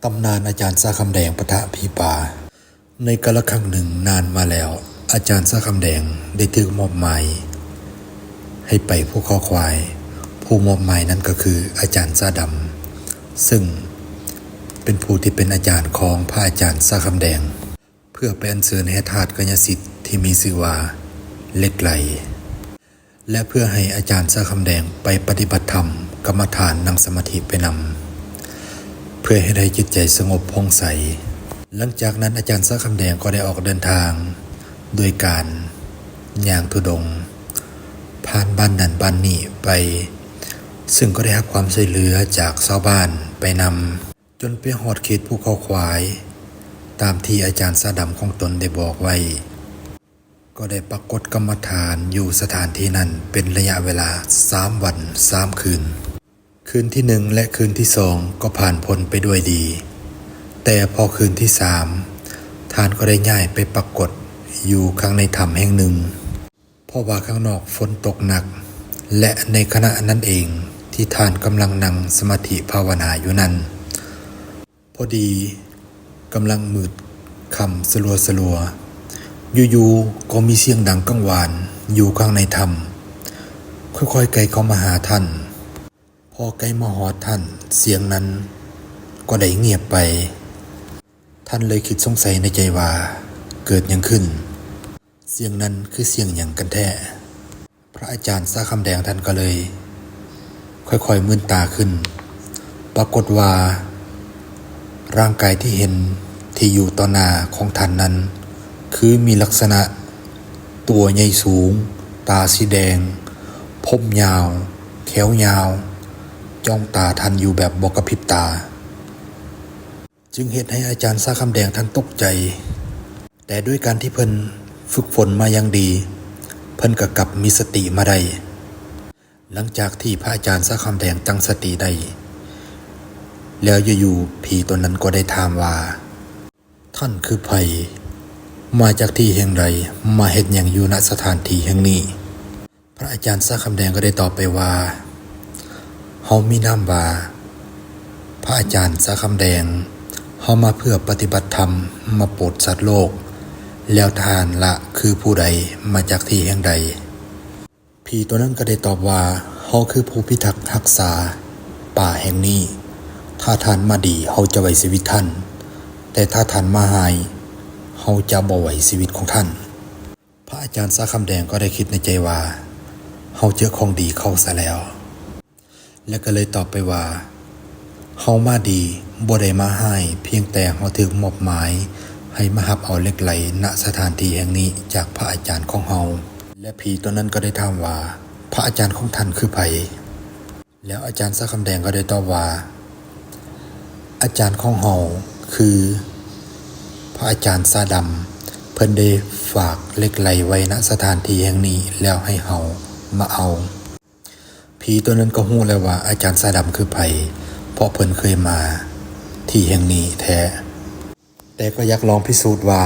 ตำนานอาจารย์ซาคำแดงปะทะผีป่าในกาลครั้งหนึ่งนานมาแล้วอาจารย์ซาคำแดงได้ถูกมอบหมายให้ไปผู้ข้อควายผู้มอบหมายนั้นก็คืออาจารย์ซาดำซึ่งเป็นผู้ที่เป็นอาจารย์ของพระอาจารย์ซาคำแดงเพื่อไปอัญเชิญให้ธาตุกัญญสิทธิ์ที่มีชื่อว่าเหล็กไหลและเพื่อให้อาจารย์ซาคำแดงไปปฏิบัติธรรมกรรมฐานนั่งสมาธิไปนำเพื่อให้ได้จิตใจสงบผ่องใสหลังจากนั้นอาจารย์ซาคำแดงก็ได้ออกเดินทางโดยการย่างธุดงค์ผ่านบ้านนั้นบ้านนี้ไปซึ่งก็ได้รับความช่วยเหลือจากชาวบ้านไปนำจนไปฮอดเขตภูเขาควายตามที่อาจารย์ซาดำของตนได้บอกไว้ก็ได้ปรากฏกรรมฐานอยู่สถานที่นั้นเป็นระยะเวลา3 วัน 3 คืนคืนที่1และคืนที่2ก็ผ่านพ้นไปด้วยดีแต่พอคืนที่3ท่านก็ได้ย้ายไปปรากฏอยู่ข้างในถ้ำแห่งหนึ่งเพราะว่าข้างนอกฝนตกหนักและในขณะนั้นเองที่ท่านกำลังนั่งสมาธิภาวนาอยู่นั้นพอดีกำลังมืดค่ำสลัวอยู่ๆก็มีเสียงดังกังวานอยู่ข้างในถ้ำค่อยๆไกลเข้ามาหาท่านพอใกล้มาฮอดท่านเสียงนั้นก็ได้เงียบไปท่านเลยคิดสงสัยในใจว่าเกิดหยังขึ้นเสียงนั้นคือเสียงหยังกันแท้พระอาจารย์ซาคำแดงท่านก็เลยค่อยๆมืนตาขึ้นปรากฏว่าร่างกายที่เห็นที่อยู่ต่อหน้าของท่านนั้นคือมีลักษณะตัวใหญ่สูงตาสีแดงผมยาวแขวยาวจ้องตาท่านอยู่แบบบ่กระพริบตาจึงเหตุให้อาจารย์ซาคำแดงท่านตกใจแต่ด้วยการที่เพิ่นฝึกฝนมาอย่างดีเพิ่นก็กลับมีสติมาได้หลังจากที่พระอาจารย์ซาคำแดงตั้งสติได้แล้วอยู่ๆผีตัวนั้นก็ได้ถามว่าท่านคือไผมาจากที่แห่งใดมาเฮ็ดหยังอยู่ณสถานที่แห่งนี้พระอาจารย์ซาคำแดงก็ได้ตอบไปว่าเฮามีนามว่าพระอาจารย์ซาคำแดงเฮามาเพื่อปฏิบัติธรรมมาโปรดสัตว์โลกแล้วท่านละคือผู้ใดมาจากที่แห่งใดผีตัวนั้นก็ได้ตอบว่าเฮาคือผู้พิทักษ์รักษาป่าแห่งนี้ถ้าท่านมาดีเฮาจะไว้ชีวิตท่านแต่ถ้าท่านมาหายเฮาจะบ่ไว้ชีวิตของท่านพระอาจารย์ซาคำแดงก็ได้คิดในใจว่าเฮาเจอของดีเข้าซะแล้วและก็เลยตอบไปว่าเฮามาดีบ่ได้มาหายเพียงแต่เฮาถูกมอบหมายให้มารับเอาเหล็กไหลณสถานที่แห่งนี้จากพระอาจารย์ของเฮาและผีตัวนั้นก็ได้ถามว่าพระอาจารย์ของท่านคือไผแล้วอาจารย์ซาคำแดงก็ได้ตอบว่าอาจารย์ของเฮาคือพระอาจารย์ซาดำเพิ่นได้ฝากเหล็กไหลไว้ณสถานที่แห่งนี้แล้วให้เฮามาเอาผีตัวนั้นก็รู้แล้วว่าอาจารย์ซาดำคือไผเพราะเพิ่นเคยมาที่แห่งนี้แท้แต่ก็อยากลองพิสูจน์ว่า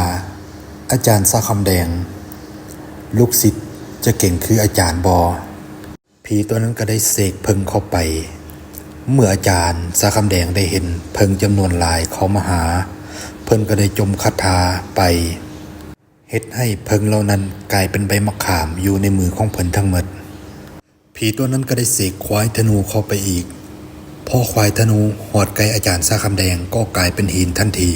อาจารย์ซาคำแดงลูกศิษย์จะเก่งคืออาจารย์บอผีตัวนั้นก็ได้เสกเพิงเข้าไปเมื่ออาจารย์ซาคำแดงได้เห็นเพิงจำนวนหลายเขามาหาเพิ่นก็ได้จมคาถาไปเฮ็ดให้เพิงเหล่านั้นกลายเป็นใบมะขามอยู่ในมือของเพิ่นทั้งหมดผีตัวนั้นก็ได้เสกควายธนูเข้าไปอีกพอควายธนูหอดไกลอาจารย์ซาคำแดงก็กลายเป็นหินทันที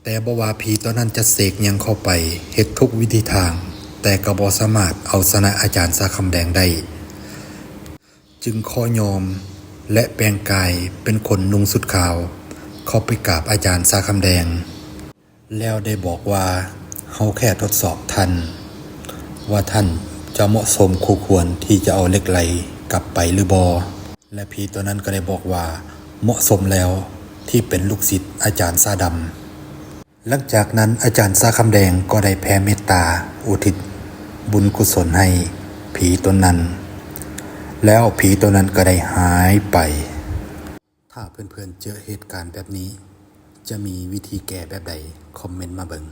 แต่บ่ว่าผีตัวนั้นจะเสกหยังเข้าไปเฮ็ดทุกวิธีทางแต่ก็บ่สามารถเอาชนะอาจารย์ซาคำแดงได้จึงขอยอมและแปลงกายเป็นคนนุ่งสุดขาวเข้าไปกราบอาจารย์ซาคำแดงแล้วได้บอกว่าเฮาแค่ทดสอบท่านว่าท่านจะเหมาะสมคู่ควรที่จะเอาเหล็กไหลกลับไปหรือบ่และผีตัวนั้นก็ได้บอกว่าเหมาะสมแล้วที่เป็นลูกศิษย์อาจารย์ซาดำหลังจากนั้นอาจารย์ซาคำแดงก็ได้แผ่เมตตาอุทิศบุญกุศลให้ผีตัวนั้นแล้วผีตัวนั้นก็ได้หายไปถ้าเพื่อนๆเจอเหตุการณ์แบบนี้จะมีวิธีแก้แบบใดคอมเมนต์มาเบิ่ง